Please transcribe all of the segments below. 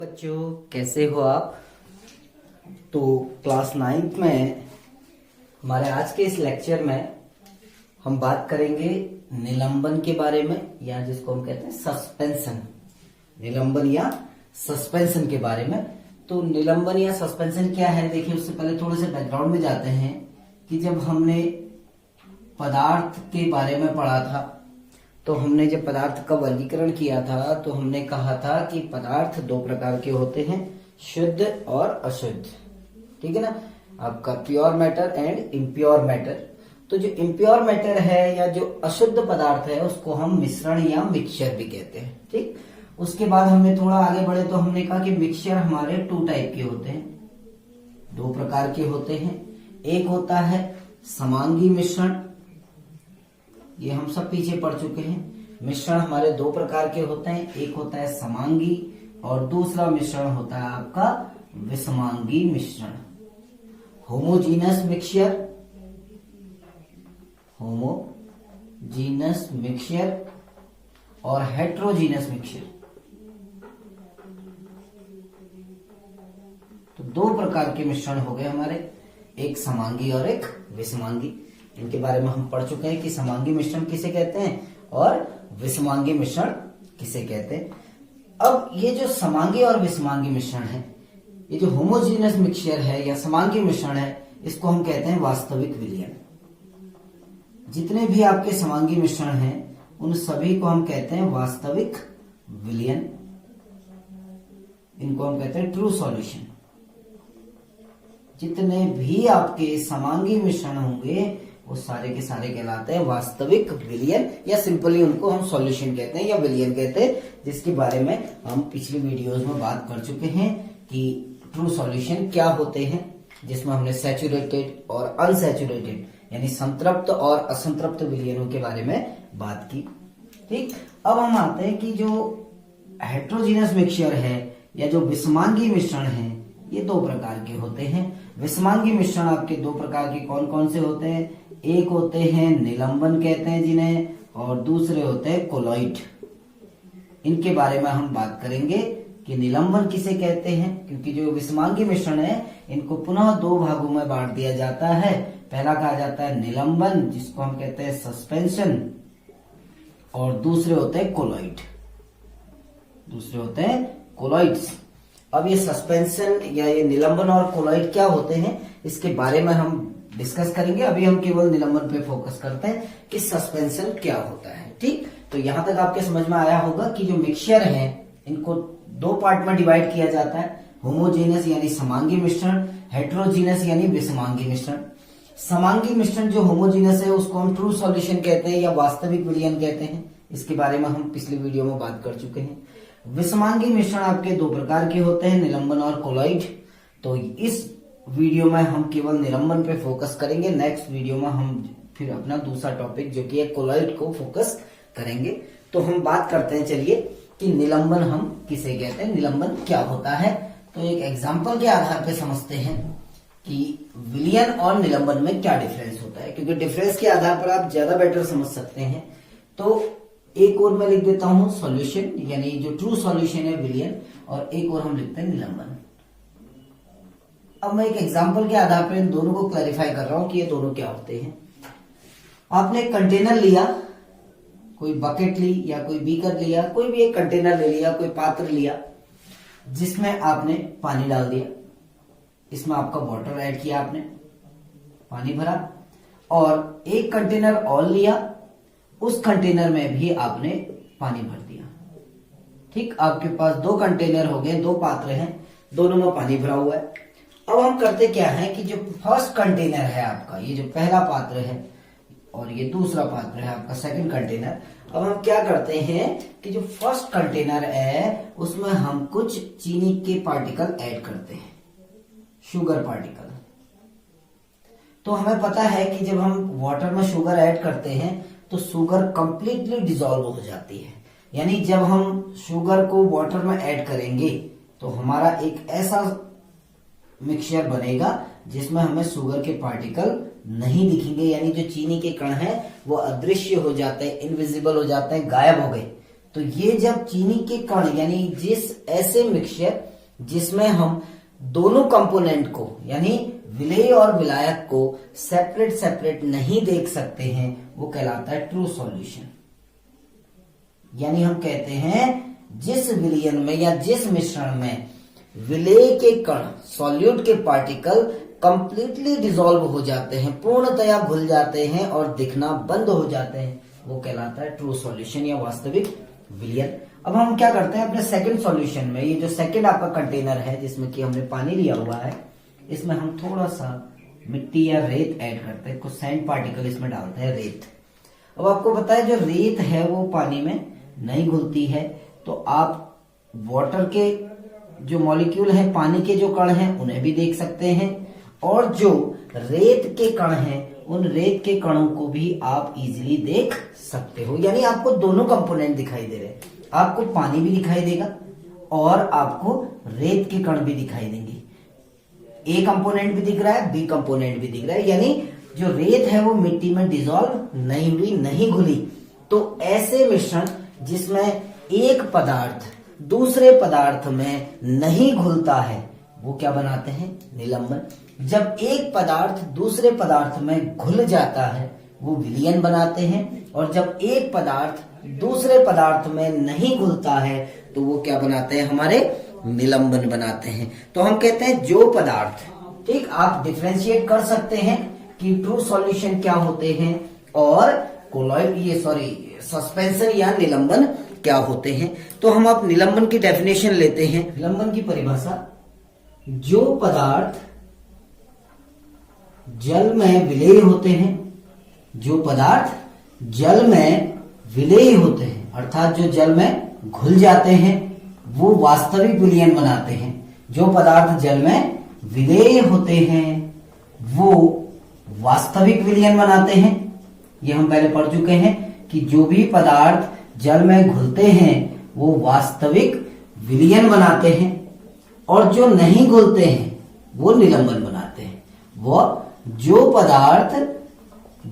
बच्चों कैसे हो आप। तो क्लास 9th में हमारे आज के इस लेक्चर में हम बात करेंगे निलंबन के बारे में, या जिसको हम कहते हैं सस्पेंशन। निलंबन या सस्पेंशन के बारे में। तो निलंबन या सस्पेंशन क्या है, देखिए उससे पहले थोड़े से बैकग्राउंड में जाते हैं कि जब हमने पदार्थ के बारे में पढ़ा था, तो हमने जब पदार्थ का वर्गीकरण किया था तो हमने कहा था कि पदार्थ दो प्रकार के होते हैं, शुद्ध और अशुद्ध। ठीक है ना, आपका pure matter and impure matter. तो जो इम्प्योर मैटर है या जो अशुद्ध पदार्थ है उसको हम मिश्रण या मिक्सचर भी कहते हैं। ठीक, उसके बाद हमने थोड़ा आगे बढ़े तो हमने कहा कि मिक्सचर हमारे 2 टाइप के होते हैं, 2 प्रकार के होते हैं। एक होता है समांगी मिश्रण, ये हम सब पीछे पढ़ चुके हैं। मिश्रण हमारे 2 प्रकार के होते हैं, एक होता है समांगी और दूसरा मिश्रण होता है आपका विषमांगी मिश्रण। होमोजीनस मिक्सचर, होमोजीनस मिक्सचर और हेट्रोजीनस मिक्सचर। तो 2 प्रकार के मिश्रण हो गए हमारे, एक समांगी और एक विषमांगी। इनके बारे में हम पढ़ चुके हैं कि समांगी मिश्रण किसे कहते हैं और विषमांगी मिश्रण किसे कहते हैं। अब ये जो समांगी और विषमांगी मिश्रण है, ये जो होमोजीनस मिक्सचर है या समांगी मिश्रण है, इसको हम कहते हैं वास्तविक विलयन। जितने भी आपके समांगी मिश्रण हैं उन सभी को हम कहते हैं वास्तविक विलयन। इनको हम कहते हैं ट्रू सॉल्यूशन। जितने भी आपके समांगी मिश्रण होंगे वो सारे के सारे कहलाते हैं वास्तविक विलयन, या सिंपली उनको हम सॉल्यूशन कहते हैं या विलयन कहते हैं, जिसके बारे में हम पिछली वीडियोस में बात कर चुके हैं कि ट्रू सॉल्यूशन क्या होते हैं, जिसमें हमने सैचुरेटेड और अनसैचुरेटेड यानी संतृप्त और असंतृप्त विलयनों के बारे में बात की। ठीक, अब हम आते हैं कि जो हेट्रोजीनस मिक्सचर है या जो विषमांगी मिश्रण है, ये 2 प्रकार के होते हैं। विषमांगी मिश्रण आपके 2 प्रकार के कौन कौन से होते हैं, एक होते हैं निलंबन कहते हैं जिन्हें, और दूसरे होते हैं कोलॉइड। इनके बारे में हम बात करेंगे कि निलंबन किसे कहते हैं, क्योंकि जो विषमांगी मिश्रण है इनको पुनः 2 भागों में बांट दिया जाता है। पहला कहा जाता है निलंबन, जिसको हम कहते हैं सस्पेंशन, और दूसरे होते हैं कोलॉइड, दूसरे होते हैं कोलॉइड्स। अब ये सस्पेंशन या ये निलंबन और कोलॉइड क्या होते हैं, इसके बारे में हम डिस्कस करेंगे। अभी हम केवल निलंबन पे फोकस करते हैं कि सस्पेंशन क्या होता है। ठीक, तो यहां तक आपके समझ में आया होगा कि जो मिक्सचर है इनको 2 पार्ट में डिवाइड किया जाता है, होमोजीनस यानी समांगी मिश्रण, हेट्रोजीनस यानी विषमांगी मिश्रण। समांगी मिश्रण जो होमोजीनस है उसको हम ट्रू सॉल्यूशन कहते हैं या वास्तविक विलयन कहते हैं। इसके बारे में हम पिछली वीडियो में बात कर चुके हैं। विषमांगी मिश्रण आपके 2 प्रकार के होते हैं, निलंबन और कोलॉइड। तो इस वीडियो में हम केवल निलंबन पे फोकस करेंगे, नेक्स्ट वीडियो में हम फिर अपना दूसरा टॉपिक जो कि है कोलॉइड को फोकस करेंगे। तो हम बात करते हैं, चलिए, कि निलंबन हम किसे कहते हैं, निलंबन क्या होता है। तो एक एग्जाम्पल के आधार पे समझते हैं कि विलयन और निलंबन में क्या डिफरेंस होता है, क्योंकि डिफरेंस के आधार पर आप ज्यादा बेटर समझ सकते हैं। तो एक और मैं लिख देता हूं सॉल्यूशन, यानी जो ट्रू सॉल्यूशन है विलयन, और एक और हम लिखते हैं निलंबन। अब मैं एक एग्जांपल के आधार पर इन दोनों को क्लैरिफाई कर रहा हूं कि ये दोनों क्या होते हैं। आपने एक कंटेनर लिया, कोई बकेट ली या कोई बीकर लिया, कोई भी एक कंटेनर ले लिया, कोई पात्र लिया, जिसमें आपने पानी डाल दिया, इसमें आपका वाटर ऐड किया, आपने पानी भरा, और एक कंटेनर और लिया, उस कंटेनर में भी आपने पानी भर दिया। ठीक, आपके पास 2 कंटेनर हो गए, 2 पात्र हैं, दोनों में पानी भरा हुआ है। अब हम करते क्या है कि जो फर्स्ट कंटेनर है आपका, ये जो पहला पात्र है और ये दूसरा पात्र है आपका सेकंड कंटेनर, अब हम क्या करते हैं कि जो फर्स्ट कंटेनर है उसमें हम कुछ चीनी के पार्टिकल ऐड करते हैं, शुगर पार्टिकल। तो हमें पता है कि जब हम वाटर में शुगर ऐड करते हैं तो शुगर कंप्लीटली डिसॉल्व हो जाती है। यानी जब हम शुगर को वाटर में ऐड करेंगे तो हमारा एक ऐसा मिक्सचर बनेगा जिसमें हमें शुगर के पार्टिकल नहीं दिखेंगे, यानी जो चीनी के कण हैं वो अदृश्य हो जाते हैं, इनविजिबल हो जाते हैं, गायब हो गए। तो ये जब चीनी के कण यानी जिस ऐसे मिक्सचर जिसमें हम दोनों कंपोनेंट को यानी विलेय और विलायक को सेपरेट सेपरेट नहीं देख सकते हैं, वो कहलाता है ट्रू सॉल्यूशन। यानी हम कहते हैं जिस विलयन में या जिस मिश्रण में विलेय के कण सॉल्यूट के पार्टिकल कंप्लीटली डिसॉल्व हो जाते हैं, पूर्णतया घुल जाते हैं और दिखना बंद हो जाते हैं, वो कहलाता है ट्रू सॉल्यूशन या वास्तविक विलयन। अब हम क्या करते हैं अपने सेकंड सॉल्यूशन में, ये जो सेकंड आपका कंटेनर है जिसमें कि हमने पानी लिया हुआ है, इसमें हम थोड़ा सा मिट्टी या रेत ऐड करते हैं, कुछ सैंड पार्टिकल इसमें डालते हैं, रेत। अब आपको पता है जो रेत है वो पानी में नहीं घुलती है, तो आप वाटर के जो मॉलिक्यूल है, पानी के जो कण हैं उन्हें भी देख सकते हैं, और जो रेत के कण हैं उन रेत के कणों को भी आप इजीली देख सकते हो। यानी आपको दोनों कंपोनेंट दिखाई दे रहे हैं, आपको पानी भी दिखाई देगा और आपको रेत के कण भी दिखाई देंगे। ए कंपोनेंट भी दिख रहा है, बी कंपोनेंट भी दिख रहा है, यानी जो रेत है वो मिट्टी में डिसॉल्व नहीं हुई, नहीं घुली। तो ऐसे मिश्रण जिसमें एक पदार्थ दूसरे पदार्थ में नहीं घुलता है वो क्या बनाते हैं, निलंबन। जब एक पदार्थ दूसरे पदार्थ में घुल जाता है वो विलयन बनाते हैं, और जब एक पदार्थ दूसरे पदार्थ में नहीं घुलता है तो वो क्या बनाते हैं, हमारे निलंबन बनाते हैं। तो हम कहते हैं जो पदार्थ, ठीक, आप डिफरेंशिएट कर सकते हैं कि ट्रू सॉल्यूशन क्या होते हैं और कोलॉइड सस्पेंशन या निलंबन क्या होते हैं। तो हम अब निलंबन की डेफिनेशन लेते हैं। निलंबन की परिभाषा, जो पदार्थ जल में विलेय होते हैं, जो पदार्थ जल में विलेय होते हैं अर्थात जो जल में घुल जाते हैं वो वास्तविक विलयन बनाते हैं। जो पदार्थ जल में विलेय होते हैं वो वास्तविक विलयन बनाते हैं। ये हम पहले पढ़ चुके हैं कि जो भी पदार्थ जल में घुलते हैं वो वास्तविक विलयन बनाते हैं, और जो नहीं घुलते हैं वो निलंबन बनाते हैं। वो जो पदार्थ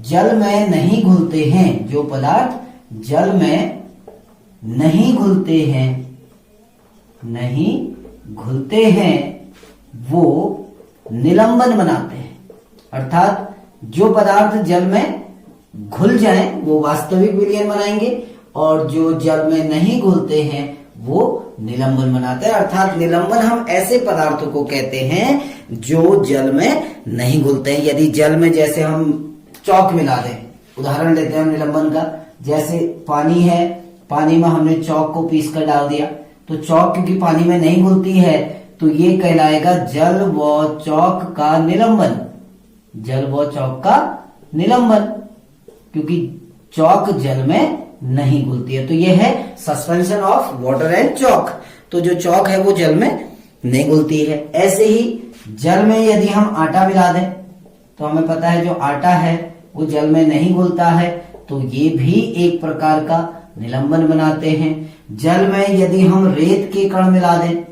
जल में नहीं घुलते हैं, जो पदार्थ जल में नहीं घुलते हैं वो निलंबन बनाते हैं। अर्थात जो पदार्थ जल में घुल जाए वो वास्तविक विलयन बनाएंगे, और जो जल में नहीं घुलते हैं वो निलंबन बनाते हैं। अर्थात निलंबन हम ऐसे पदार्थों को कहते हैं जो जल में नहीं घुलते हैं। यदि जल में जैसे हम चौक मिला दें, उदाहरण लेते हैं हम निलंबन का, जैसे पानी है, पानी में हमने चौक को पीस कर डाल दिया, तो चौक क्योंकि पानी में नहीं घुलती है तो ये कहलाएगा जल व चौक का निलंबन। जल व चौक का निलंबन, क्योंकि चौक जल में नहीं घुलती है। तो ये है सस्पेंशन ऑफ वाटर एंड चौक। तो जो चौक है वो जल में नहीं घुलती है। ऐसे ही जल में यदि हम आटा मिला दें तो हमें पता है जो आटा है वो जल में नहीं घुलता है, तो ये भी एक प्रकार का निलंबन बनाते हैं। जल में यदि हम रेत के कण मिला दें,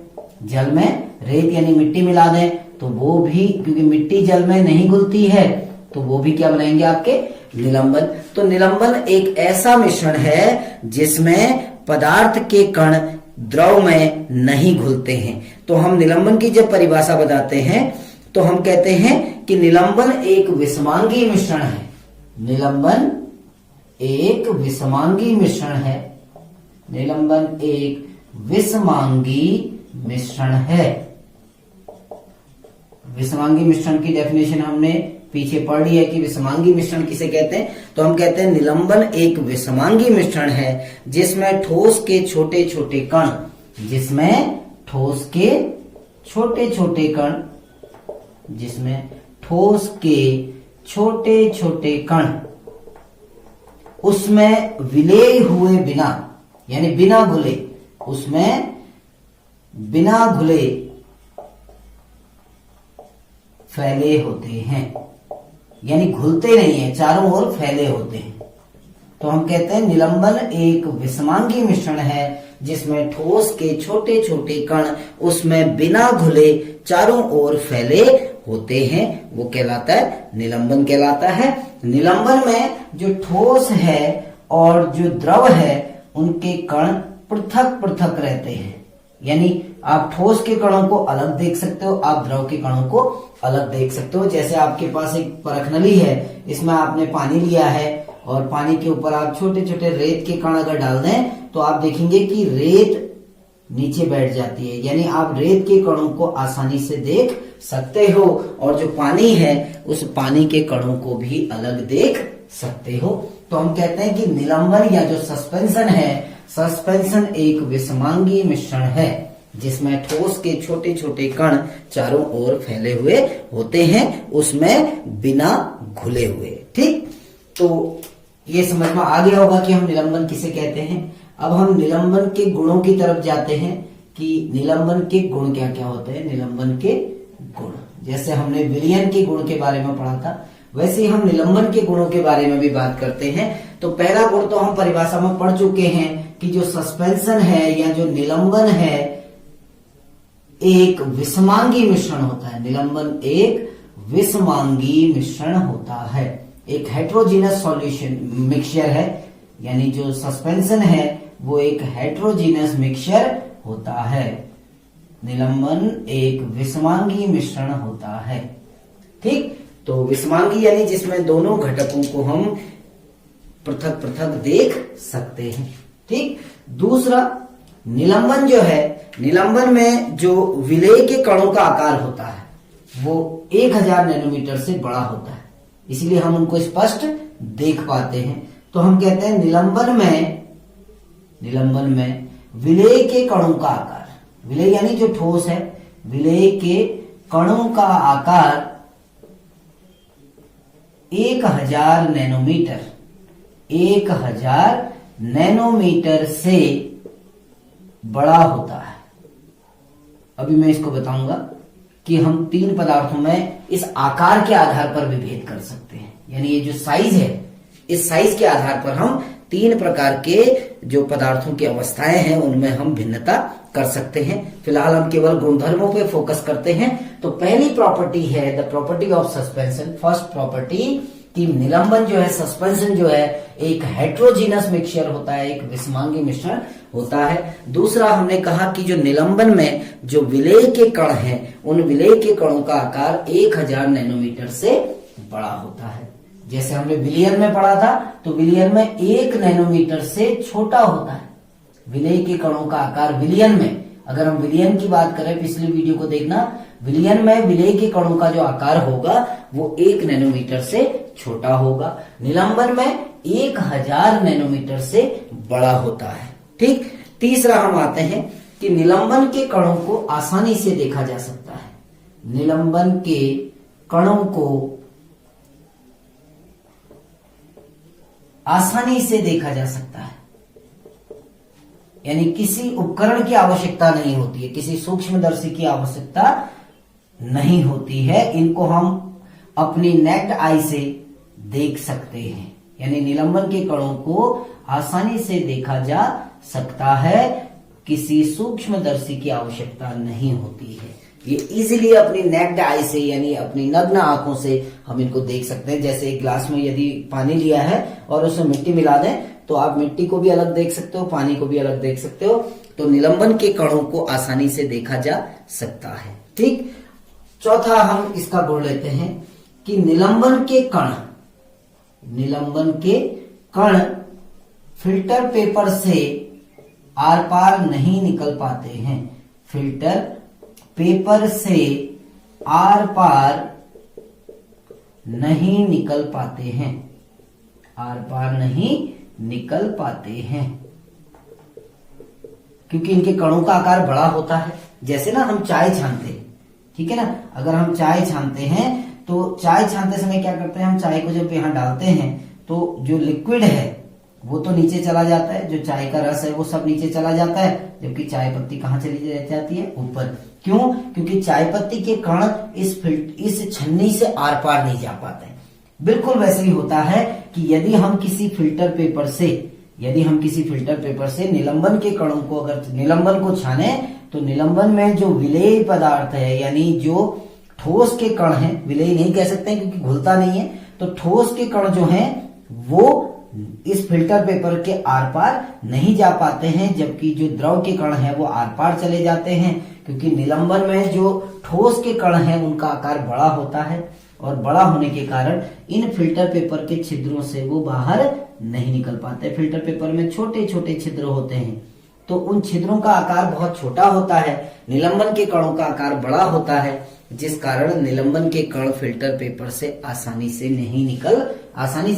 जल में रेत यानी मिट्टी मिला दें, तो वो भी, क्योंकि मिट्टी जल में नहीं घुलती है, तो वो भी क्या बनाएंगे, आपके निलंबन। तो निलंबन एक ऐसा मिश्रण है जिसमें पदार्थ के कण द्रव में नहीं घुलते हैं। तो हम निलंबन की जब परिभाषा बताते हैं तो हम कहते हैं कि निलंबन एक विषमांगी मिश्रण है। निलंबन एक विषमांगी मिश्रण है। निलंबन एक विषमांगी मिश्रण है। विषमांगी मिश्रण की डेफिनेशन हमने पीछे पढ़ ली है कि विषमांगी मिश्रण किसे कहते हैं। तो हम कहते हैं निलंबन एक विषमांगी मिश्रण है जिसमें ठोस के छोटे छोटे कण, जिसमें ठोस के छोटे छोटे कण, जिसमें ठोस के छोटे छोटे कण उसमें विलेय हुए बिना, यानी बिना घुले, उसमें बिना घुले फैले होते हैं, यानी घुलते नहीं है, चारों ओर फैले होते हैं। तो हम कहते हैं निलंबन एक विषमांगी मिश्रण है जिसमें ठोस के छोटे छोटे कण उसमें बिना घुले चारों ओर फैले होते हैं, वो कहलाता है निलंबन कहलाता है। निलंबन में जो ठोस है और जो द्रव है उनके कण पृथक पृथक रहते हैं, यानी आप ठोस के कणों को अलग देख सकते हो, आप द्रव के कणों को अलग देख सकते हो। जैसे आपके पास एक परख नली है, इसमें आपने पानी लिया है और पानी के ऊपर आप छोटे छोटे रेत के कण अगर डाल दें तो आप देखेंगे कि रेत नीचे बैठ जाती है, यानी आप रेत के कणों को आसानी से देख सकते हो और जो पानी है उस पानी के कणों को भी अलग देख सकते हो। तो हम कहते हैं कि निलंबन या जो सस्पेंशन है, सस्पेंशन एक विषमांगी मिश्रण है जिसमें ठोस के छोटे छोटे कण चारों ओर फैले हुए होते हैं, उसमें बिना घुले हुए। ठीक, तो ये समझ में आ गया होगा कि हम निलंबन किसे कहते हैं। अब हम निलंबन के गुणों की तरफ जाते हैं कि निलंबन के गुण क्या क्या होते हैं। निलंबन के गुण, जैसे हमने विलयन के गुण के बारे में पढ़ा था, वैसे ही हम निलंबन के गुणों के बारे में भी बात करते हैं। तो पहला गुण तो हम परिभाषा में पढ़ चुके हैं कि जो सस्पेंशन है या जो निलंबन है एक विषमांगी मिश्रण होता है। निलंबन एक विषमांगी मिश्रण होता है, एक हेट्रोजीनस सॉल्यूशन मिक्सचर है, यानी जो सस्पेंशन है वो एक हेट्रोजीनस मिक्सचर होता है। निलंबन एक विषमांगी मिश्रण होता है। ठीक, तो विषमांगी यानी जिसमें दोनों घटकों को हम पृथक पृथक देख सकते हैं। ठीक, दूसरा निलंबन जो है, निलंबन में जो विलेय के कणों का आकार होता है वो 1000 नैनोमीटर से बड़ा होता है, इसीलिए हम उनको स्पष्ट देख पाते हैं। तो हम कहते हैं निलंबन में विलेय के कणों का आकार, विलेय यानी जो ठोस है, विलेय के कणों का आकार 1000 नैनोमीटर, 1000 नैनोमीटर से बड़ा होता है। अभी मैं इसको बताऊंगा कि हम 3 पदार्थों में इस आकार के आधार पर विभेद कर सकते हैं, यानी ये जो साइज है, इस साइज के आधार पर हम 3 प्रकार के जो पदार्थों की अवस्थाएं हैं उनमें हम भिन्नता कर सकते हैं। फिलहाल हम केवल गुणधर्मों पे फोकस करते हैं। तो पहली प्रॉपर्टी है the property of suspension. First property कि निलंबन जो है, सस्पेंशन जो है, एक हेट्रोजीनस मिक्सचर होता है, एक विषमांगी मिश्रण होता है। दूसरा हमने कहा कि जो निलंबन में जो विलेय के कण हैं उन विलेय के कणों का आकार 1000 नैनोमीटर से बड़ा होता है। जैसे हमने विलियन में पढ़ा था, तो विलियन में 1 नैनोमीटर से छोटा होता है विलेय के कणों का आकार। विलियन में, अगर हम विलियन की बात करें, पिछली वीडियो को देखना, विलियन में विलेय के कणों का जो आकार होगा वो 1 नैनोमीटर से छोटा होगा। निलंबन में 1000 नैनोमीटर से बड़ा होता है। ठीक, तीसरा हम आते हैं कि निलंबन के कणों को आसानी से देखा जा सकता है। निलंबन के कणों को आसानी से देखा जा सकता है, यानी किसी उपकरण की आवश्यकता नहीं होती है, किसी सूक्ष्मदर्शी की आवश्यकता नहीं होती है। इनको हम अपनी नेक्ड आई से देख सकते हैं, यानी निलंबन के कणों को आसानी से देखा जा सकता है, किसी सूक्ष्मदर्शी की आवश्यकता नहीं होती है। ये इजीली अपनी नेक्ड आई से, यानी अपनी नग्न आंखों से हम इनको देख सकते हैं। जैसे एक ग्लास में यदि पानी लिया है और उसमें मिट्टी मिला दें तो आप मिट्टी को भी अलग देख सकते हो, पानी को भी अलग देख सकते हो। तो निलंबन के कणों को आसानी से देखा जा सकता है। ठीक, चौथा हम इसका गुण लेते हैं कि निलंबन के कण फिल्टर पेपर से आर पार नहीं निकल पाते हैं। फिल्टर पेपर से आर पार नहीं निकल पाते हैं, आर पार नहीं निकल पाते हैं, क्योंकि इनके कणों का आकार बड़ा होता है। जैसे ना हम चाय छानते हैं, ठीक है ना, अगर हम चाय छानते हैं तो चाय छानते समय क्या करते हैं, हम चाय को जब यहाँ डालते हैं तो जो लिक्विड है वो तो नीचे चला जाता है, जो चाय का रस है वो सब नीचे चला जाता है, जबकि चाय पत्ती कहाँ चली जाती है, ऊपर। क्यों? क्योंकि चाय पत्ती के कण इस छन्नी से आर पार नहीं जा पाते। बिल्कुल वैसे ही होता है कि यदि हम किसी फिल्टर पेपर से निलंबन के कणों को, अगर निलंबन को छाने तो निलंबन में जो विलेय पदार्थ है, यानी जो ठोस के कण हैं, विलेय नहीं कह सकते हैं क्योंकि घुलता नहीं है, तो ठोस के कण जो हैं वो इस फिल्टर पेपर के आर पार नहीं जा पाते हैं, जबकि जो द्रव के कण हैं वो आर पार चले जाते हैं, क्योंकि निलंबन में जो ठोस के कण हैं उनका आकार बड़ा होता है और बड़ा होने के कारण इन फिल्टर पेपर के छिद्रों से वो बाहर नहीं निकल पाते। फिल्टर पेपर में छोटे छोटे छिद्र होते हैं, तो उन छिद्रों का आकार बहुत छोटा होता है, निलंबन के कणों का आकार बड़ा होता है, जिस कारण निलंबन के कण फिल्टर पेपर से आसानी से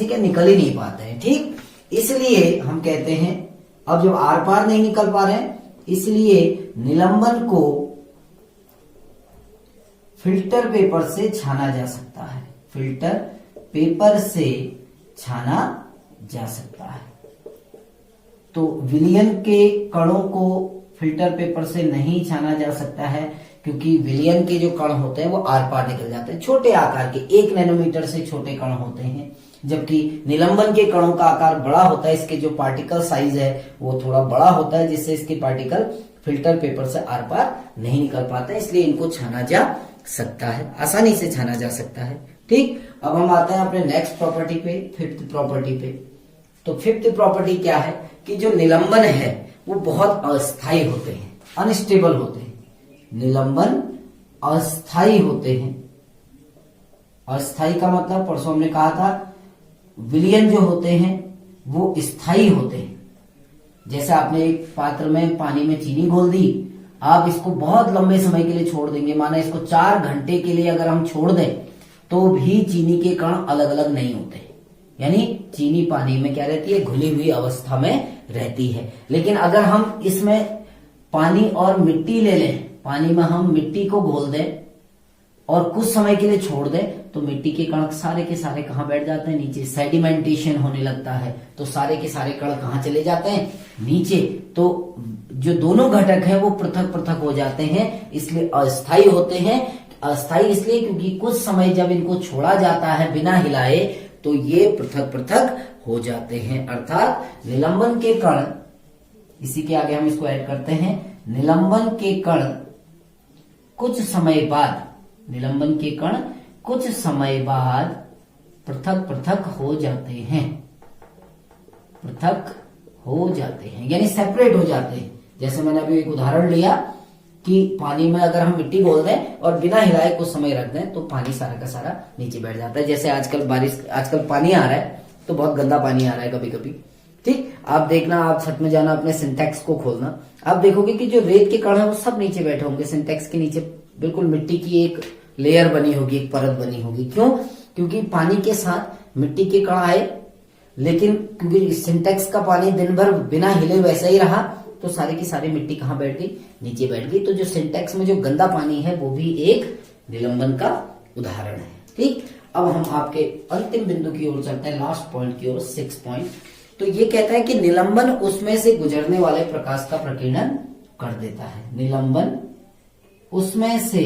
क्या निकल ही नहीं पाते हैं। ठीक, इसलिए हम कहते हैं अब जब आर पार नहीं निकल पा रहे हैं, इसलिए निलंबन को फिल्टर पेपर से छाना जा सकता है, फिल्टर पेपर से छाना जा सकता है। तो विलयन के कणों को फिल्टर पेपर से नहीं छाना जा सकता है, क्योंकि विलयन के जो कण होते हैं वो आर पार निकल जाते हैं, छोटे आकार के 1 नैनोमीटर से छोटे कण होते हैं, जबकि निलंबन के कणों का आकार बड़ा होता है, इसके जो पार्टिकल साइज है वो थोड़ा बड़ा होता है, जिससे इसके पार्टिकल फिल्टर पेपर से आर पार नहीं निकल पाते, इसलिए इनको छाना जा सकता है, आसानी से छाना जा सकता है। ठीक, अब हम आते हैं अपने नेक्स्ट प्रॉपर्टी पे, फिफ्थ प्रॉपर्टी पे। तो फिफ्थ प्रॉपर्टी क्या है कि जो निलंबन है वो बहुत अस्थायी होते हैं, अनस्टेबल होते हैं। निलंबन अस्थायी होते हैं। अस्थायी का मतलब परसों हमने कहा था विलयन जो होते हैं वो स्थायी होते हैं। जैसे आपने एक पात्र में पानी में चीनी घोल दी, आप इसको बहुत लंबे समय के लिए छोड़ देंगे, माना इसको 4 घंटे के लिए अगर हम छोड़ दें तो भी चीनी के कण अलग अलग नहीं होते, यानी चीनी पानी में क्या रहती है, घुली हुई अवस्था में रहती है। लेकिन अगर हम इसमें पानी और मिट्टी ले लें, पानी में हम मिट्टी को घोल दें और कुछ समय के लिए छोड़ दें, तो मिट्टी के कण सारे के सारे कहां बैठ जाते हैं, नीचे। सेडिमेंटेशन होने लगता है तो सारे के सारे कण कहां चले जाते हैं, नीचे। तो जो दोनों घटक हैं वो पृथक पृथक हो जाते हैं, इसलिए अस्थायी होते हैं। अस्थायी इसलिए क्योंकि कुछ समय जब इनको छोड़ा जाता है बिना हिलाए तो ये पृथक पृथक हो जाते हैं। अर्थात निलंबन के कण, इसी के आगे हम इसको ऐड करते हैं, निलंबन के कण कुछ समय बाद, निलंबन के कण कुछ समय बाद पृथक पृथक हो जाते हैं, पृथक हो जाते हैं यानी सेपरेट हो जाते हैं। जैसे मैंने अभी एक उदाहरण लिया कि पानी में अगर हम मिट्टी घोल दें और बिना हिलाए कुछ समय रख दें तो पानी सारा का सारा नीचे बैठ जाता है। जैसे आजकल पानी आ रहा है तो बहुत गंदा पानी आ रहा है कभी कभी। ठीक, आप देखना, आप छत में जाना, अपने सिंटेक्स को खोलना, आप देखोगे कि जो रेत के कण है वो सब नीचे बैठे होंगे। सिंटेक्स के नीचे बिल्कुल मिट्टी की एक लेयर बनी होगी, एक परत बनी होगी। क्यों? क्योंकि पानी के साथ मिट्टी के कण आए, लेकिन क्योंकि सिंटेक्स का पानी दिन भर बिना हिले वैसा ही रहा तो सारी की सारी मिट्टी कहां बैठ गई, नीचे बैठ गई। तो जो सिंटेक्स में जो गंदा पानी है वो भी एक निलंबन का उदाहरण है। ठीक, अब हम आपके अंतिम बिंदु की ओर चलते हैं, लास्ट पॉइंट की ओर, 6 पॉइंट। तो ये कहता है कि निलंबन उसमें से गुजरने वाले प्रकाश का प्रकीर्णन कर देता है। निलंबन उसमें से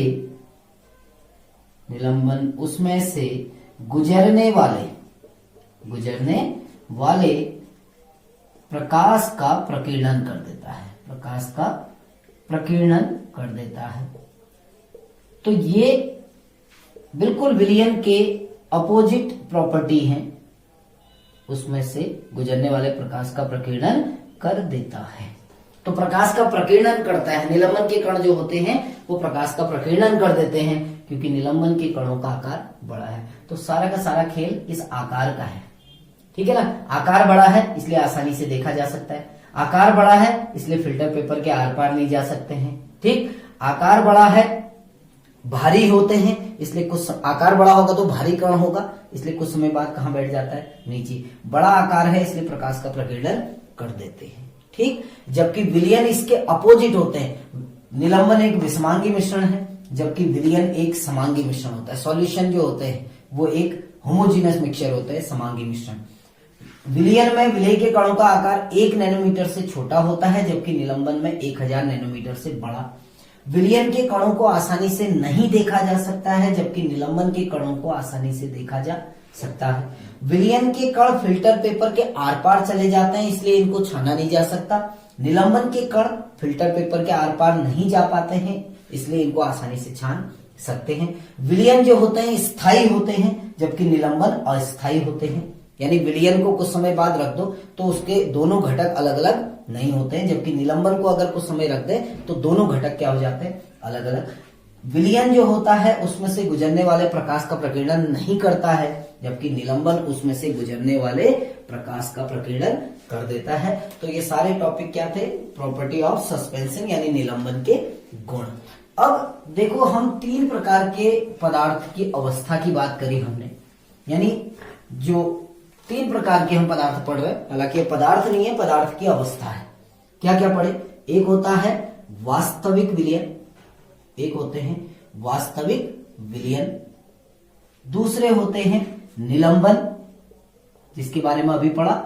गुजरने वाले प्रकाश का प्रकीर्णन कर देता है, प्रकाश का प्रकीर्णन कर देता है। तो ये बिल्कुल विलयन के अपोजिट प्रॉपर्टी है, उसमें से गुजरने वाले प्रकाश का प्रकीर्णन कर देता है। तो प्रकाश का प्रकीर्णन करता है, निलंबन के कण जो होते हैं वो प्रकाश का प्रकीर्णन कर देते हैं, क्योंकि निलंबन के कणों का आकार बड़ा है। तो सारा का सारा खेल इस आकार का है, ठीक है ना। आकार बड़ा है इसलिए आसानी से देखा जा सकता है, आकार बड़ा है इसलिए फिल्टर पेपर के आर पार नहीं जा सकते हैं। ठीक, आकार बड़ा है, भारी होते हैं इसलिए कुछ आकार बड़ा होगा तो भारी कण होगा, इसलिए कुछ समय बाद कहां बैठ जाता है, नीचे। बड़ा आकार है इसलिए प्रकाश का प्रकीर्णन कर देते हैं। ठीक, जबकि विलयन इसके अपोजिट होते हैं। निलंबन एक विषमांगी मिश्रण है, जबकि विलयन एक समांगी मिश्रण होता है। सॉल्यूशन जो होते हैं वो एक होमोजीनस मिक्सचर होता है, समांगी मिश्रण। विलयन में विलय के कणों का आकार 1 नैनोमीटर से छोटा होता है, जबकि निलंबन में 1000 नैनोमीटर से बड़ा। विलयन के कणों को आसानी से नहीं देखा जा सकता है, जबकि निलंबन के कणों को आसानी से देखा जा सकता है। विलयन के कण फिल्टर पेपर के आर पार चले जाते हैं, इसलिए इनको छाना नहीं जा सकता। निलंबन के कण फिल्टर पेपर के आर पार नहीं जा पाते हैं, इसलिए इनको आसानी से छान सकते हैं। विलयन जो होते हैं स्थायी होते हैं, जबकि निलंबन अस्थायी होते हैं। यानी विलयन को कुछ समय बाद रख दो तो उसके दोनों घटक अलग अलग नहीं होते हैं, जबकि निलंबन को अगर कुछ समय रख दे तो दोनों घटक क्या हो जाते हैं, अलग अलग। विलयन जो होता है उसमें से गुजरने वाले प्रकाश का प्रकीर्णन नहीं करता है, जबकि निलंबन उसमें से गुजरने वाले प्रकाश का प्रकीर्णन कर देता है। तो ये सारे टॉपिक क्या थे, प्रॉपर्टी ऑफ सस्पेंशन यानी निलंबन के गुण। अब देखो हम 3 प्रकार के पदार्थ की अवस्था की बात करी हमने, यानी जो 3 प्रकार के हम पदार्थ पढ़ रहे हैं, हालांकि ये पदार्थ नहीं है, पदार्थ की अवस्था है। क्या क्या पढ़े, एक होता है वास्तविक विलयन, एक होते हैं वास्तविक विलयन, दूसरे होते हैं निलंबन जिसके बारे में अभी पढ़ा,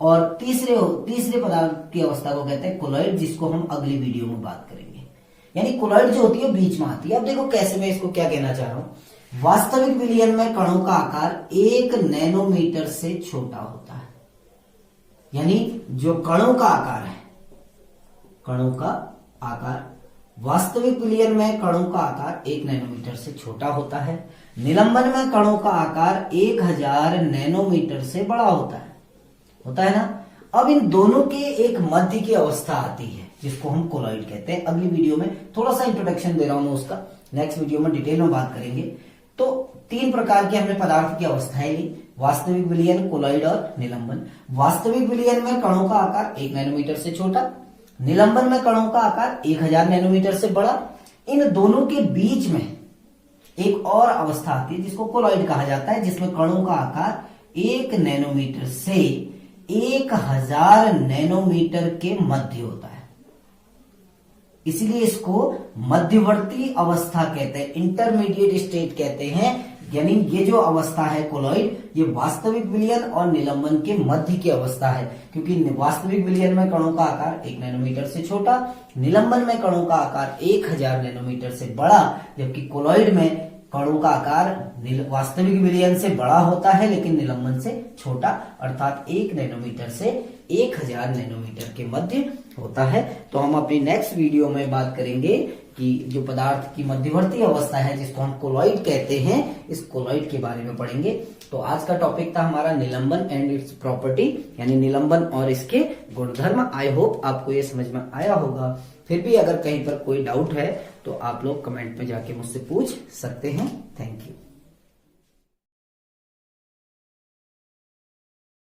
और तीसरे पदार्थ की अवस्था को कहते हैं कोलॉइड, जिसको हम अगली वीडियो में बात करेंगे। यानी कोलॉइड जो होती है बीच में आती है। अब देखो कैसे, मैं इसको क्या कहना चाह रहा हूं, वास्तविक विलयन में कणों का आकार 1 नैनोमीटर से छोटा होता है। यानी जो कणों का आकार है, कणों का आकार वास्तविक विलयन में कणों का आकार 1 नैनोमीटर से छोटा होता है। निलंबन में कणों का आकार 1000 नैनोमीटर से बड़ा होता है ना। अब इन दोनों के एक मध्य की अवस्था आती है जिसको हम कोलॉइड कहते हैं। अगली वीडियो में थोड़ा सा इंट्रोडक्शन दे रहा हूं मैं उसका, नेक्स्ट वीडियो में डिटेल में बात करेंगे। तो 3 प्रकार के हमने पदार्थ की अवस्थाएं ली, वास्तविक विलयन, कोलॉइड और निलंबन। वास्तविक विलयन में कणों का आकार 1 नैनोमीटर से छोटा, निलंबन में कणों का आकार 1000 नैनोमीटर से बड़ा। इन दोनों के बीच में एक और अवस्था आती है जिसको कोलॉइड कहा जाता है, जिसमें कणों का आकार 1 नैनोमीटर से 1000 नैनोमीटर के मध्य होता है। इसीलिए इसको मध्यवर्ती अवस्था कहते हैं, इंटरमीडिएट स्टेट कहते हैं। यानी ये जो अवस्था है कोलॉइड, ये वास्तविक विलयन और निलंबन के मध्य की अवस्था है, क्योंकि वास्तविक विलयन में कणों का आकार 1 नैनोमीटर से छोटा, निलंबन में कणों का आकार 1000 नैनोमीटर से बड़ा, जबकि कोलॉइड में कणों का आकार वास्तविक विलयन से बड़ा होता है लेकिन निलंबन से छोटा, अर्थात 1 नैनोमीटर से 1000 नैनोमीटर के मध्य होता है। तो हम अपनी नेक्स्ट वीडियो में बात करेंगे कि जो पदार्थ की मध्यवर्ती अवस्था है जिसको हम कोलॉइड कहते हैं, इस कोलॉइड के बारे में पढ़ेंगे। तो आज का टॉपिक था हमारा निलंबन एंड इट्स प्रॉपर्टी, यानी निलंबन और इसके गुणधर्म। आई होप आपको ये समझ में आया होगा। फिर भी अगर कहीं पर कोई डाउट है तो आप लोग कमेंट में जाके मुझसे पूछ सकते हैं। Thank you.